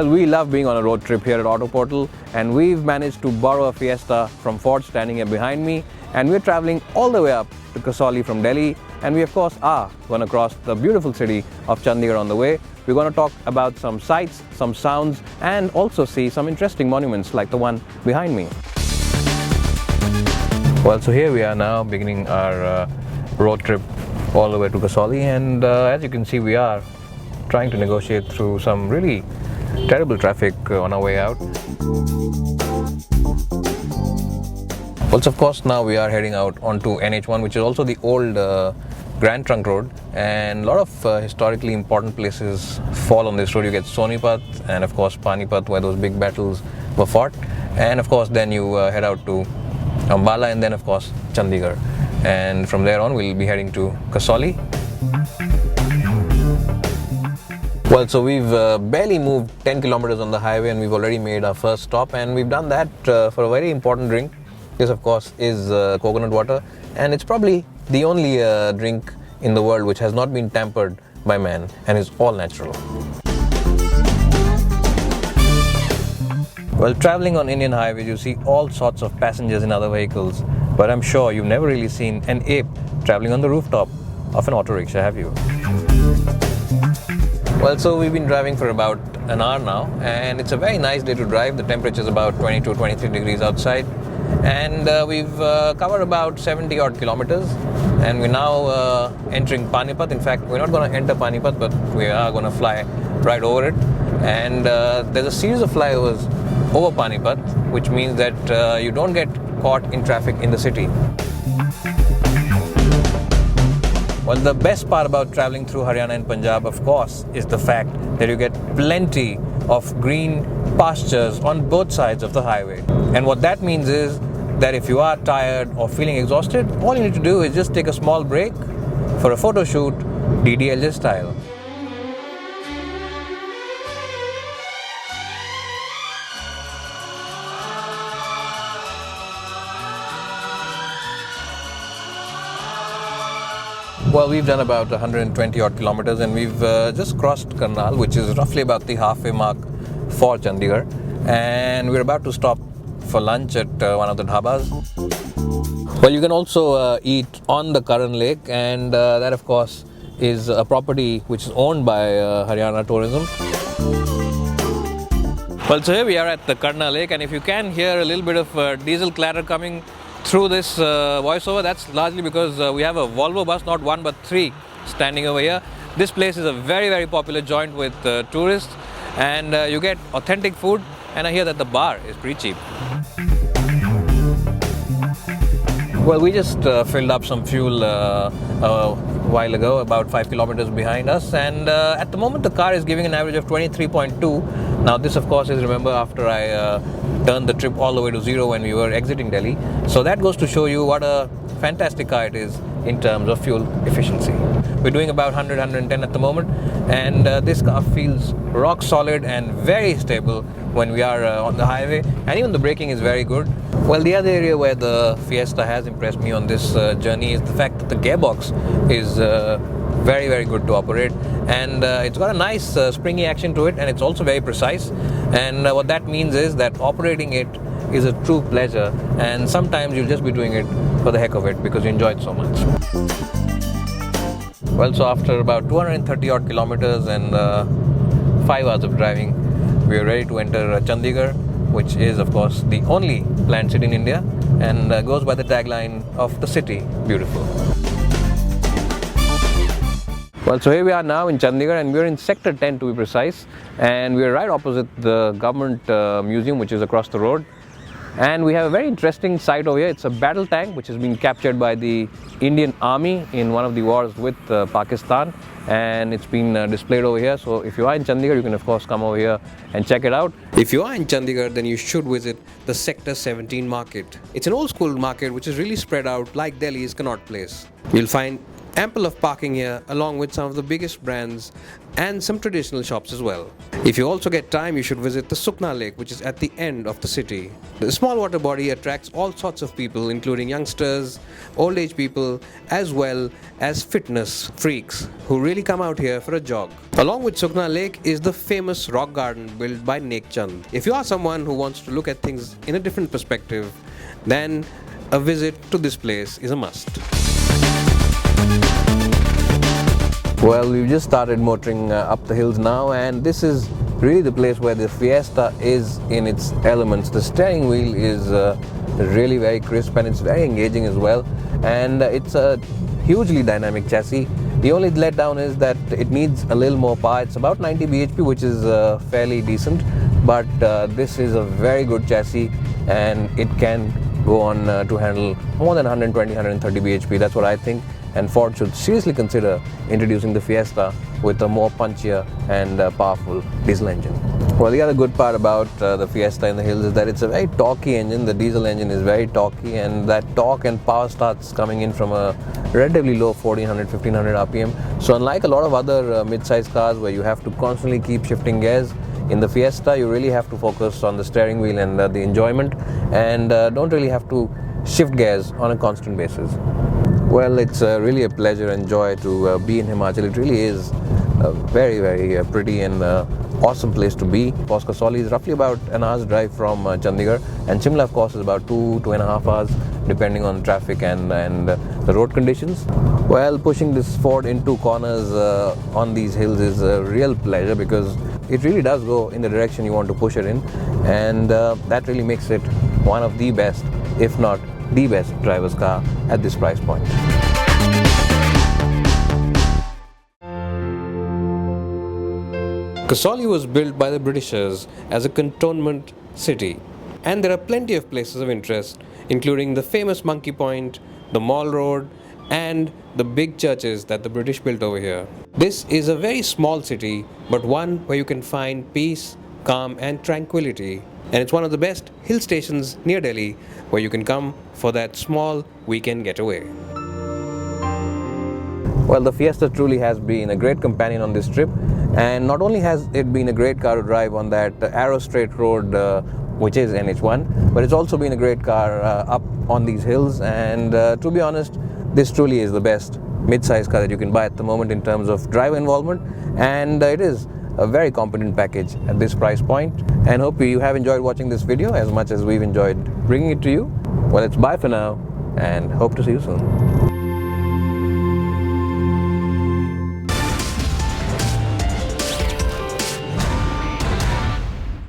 Well, we love being on a road trip here at Autoportal, and we've managed to borrow a Fiesta from Ford standing here behind me, and we're traveling all the way up to Kasauli from Delhi, and we of course are going to cross the beautiful city of Chandigarh on the way. We're going to talk about some sights, some sounds, and also see some interesting monuments like the one behind me. Well, so here we are now beginning our road trip all the way to Kasauli, and as you can see, we are trying to negotiate through some really terrible traffic on our way out. Also, of course, now we are heading out onto NH1, which is also the old Grand Trunk Road, and a lot of historically important places fall on this road. You get Sonipat and of course Panipat, where those big battles were fought, and of course then you head out to Ambala, and then of course Chandigarh, and from there on we'll be heading to Kasauli. Well, so we've barely moved 10 kilometers on the highway, and we've already made our first stop, and we've done that for a very important drink. This of course is coconut water, and it's probably the only drink in the world which has not been tampered by man and is all natural. Well, traveling on Indian highways, you see all sorts of passengers in other vehicles, but I'm sure you've never really seen an ape traveling on the rooftop of an auto rickshaw, have you? Well, so we've been driving for about an hour now, and it's a very nice day to drive. The temperature is about 22-23 degrees outside, and we've covered about 70 odd kilometers, and we're now entering Panipat. In fact, we're not going to enter Panipat, but we are going to fly right over it, and there's a series of flyovers over Panipat, which means that you don't get caught in traffic in the city. Well, the best part about traveling through Haryana and Punjab, of course, is the fact that you get plenty of green pastures on both sides of the highway. And what that means is that if you are tired or feeling exhausted, all you need to do is just take a small break for a photo shoot, DDLJ style. Well, we've done about 120 odd kilometers, and we've just crossed Karnal, which is roughly about the halfway mark for Chandigarh, and we're about to stop for lunch at one of the dhabas. Well, you can also eat on the Karan Lake, and that of course is a property which is owned by Haryana Tourism. Well, so here we are at the Karna Lake, and if you can hear a little bit of diesel clatter coming through this voiceover, that's largely because we have a Volvo bus, not one but three, standing over here. This place is a very, very popular joint with tourists, and you get authentic food, and I hear that the bar is pretty cheap. Well, we just filled up some fuel a while ago, about 5 kilometers behind us, and at the moment the car is giving an average of 23.2. Now this of course is, remember, after I turned the trip all the way to zero when we were exiting Delhi. So that goes to show you what a fantastic car it is in terms of fuel efficiency. We're doing about 100-110 at the moment, and this car feels rock solid and very stable when we are on the highway, and even the braking is very good. Well, the other area where the Fiesta has impressed me on this journey is the fact that the gearbox is very, very good to operate, and it's got a nice springy action to it, and it's also very precise, and what that means is that operating it is a true pleasure, and sometimes you'll just be doing it for the heck of it because you enjoy it so much. Well, so after about 230 odd kilometers and 5 hours of driving, we are ready to enter Chandigarh, which is of course the only planned city in India, and goes by the tagline of the city beautiful. Well, so here we are now in Chandigarh, and we're in Sector 10 to be precise, and we're right opposite the government museum, which is across the road. And we have a very interesting sight over here. It's a battle tank which has been captured by the Indian Army in one of the wars with Pakistan, and it's been displayed over here. So if you are in Chandigarh, you can of course come over here and check it out. If you are in Chandigarh, then you should visit the Sector 17 market. It's an old school market which is really spread out like Delhi's Connaught Place. You'll find ample of parking here, along with some of the biggest brands and some traditional shops as well. If you also get time, you should visit the Sukna Lake, which is at the end of the city. The small water body attracts all sorts of people, including youngsters, old age people, as well as fitness freaks who really come out here for a jog. Along with Sukna Lake is the famous rock garden built by Nek Chand. If you are someone who wants to look at things in a different perspective, then a visit to this place is a must. Well, we've just started motoring up the hills now, and this is really the place where the Fiesta is in its elements. The steering wheel is really very crisp and it's very engaging as well, and it's a hugely dynamic chassis. The only letdown is that it needs a little more power. It's about 90 bhp, which is fairly decent, but this is a very good chassis and it can go on to handle more than 120-130 bhp. That's what I think. And Ford should seriously consider introducing the Fiesta with a more punchier and powerful diesel engine. Well, the other good part about the Fiesta in the hills is that it's a very torquey engine. The diesel engine is very torquey, and that torque and power starts coming in from a relatively low 1400-1500 RPM. So unlike a lot of other mid-size cars where you have to constantly keep shifting gears, in the Fiesta you really have to focus on the steering wheel and the enjoyment, and don't really have to shift gears on a constant basis. Well, it's really a pleasure and joy to be in Himachal. It really is a very, very pretty and awesome place to be. Of course, Kasauli is roughly about an hour's drive from Chandigarh, and Shimla, of course, is about 2.5 hours, depending on traffic and the road conditions. Well, pushing this Ford into corners on these hills is a real pleasure because it really does go in the direction you want to push it in, and that really makes it one of the best, if not the best driver's car at this price point. Kasauli was built by the Britishers as a cantonment city, and there are plenty of places of interest, including the famous Monkey Point, the Mall Road, and the big churches that the British built over here. This is a very small city, but one where you can find peace, calm, and tranquility. And it's one of the best hill stations near Delhi where you can come for that small weekend getaway. Well, the Fiesta truly has been a great companion on this trip, and not only has it been a great car to drive on that Arrow Straight Road, which is NH1, but it's also been a great car up on these hills, and to be honest, this truly is the best mid-size car that you can buy at the moment in terms of driver involvement, and it is a very competent package at this price point. And hope you have enjoyed watching this video as much as we've enjoyed bringing it to you. Well, it's bye for now, and hope to see you soon.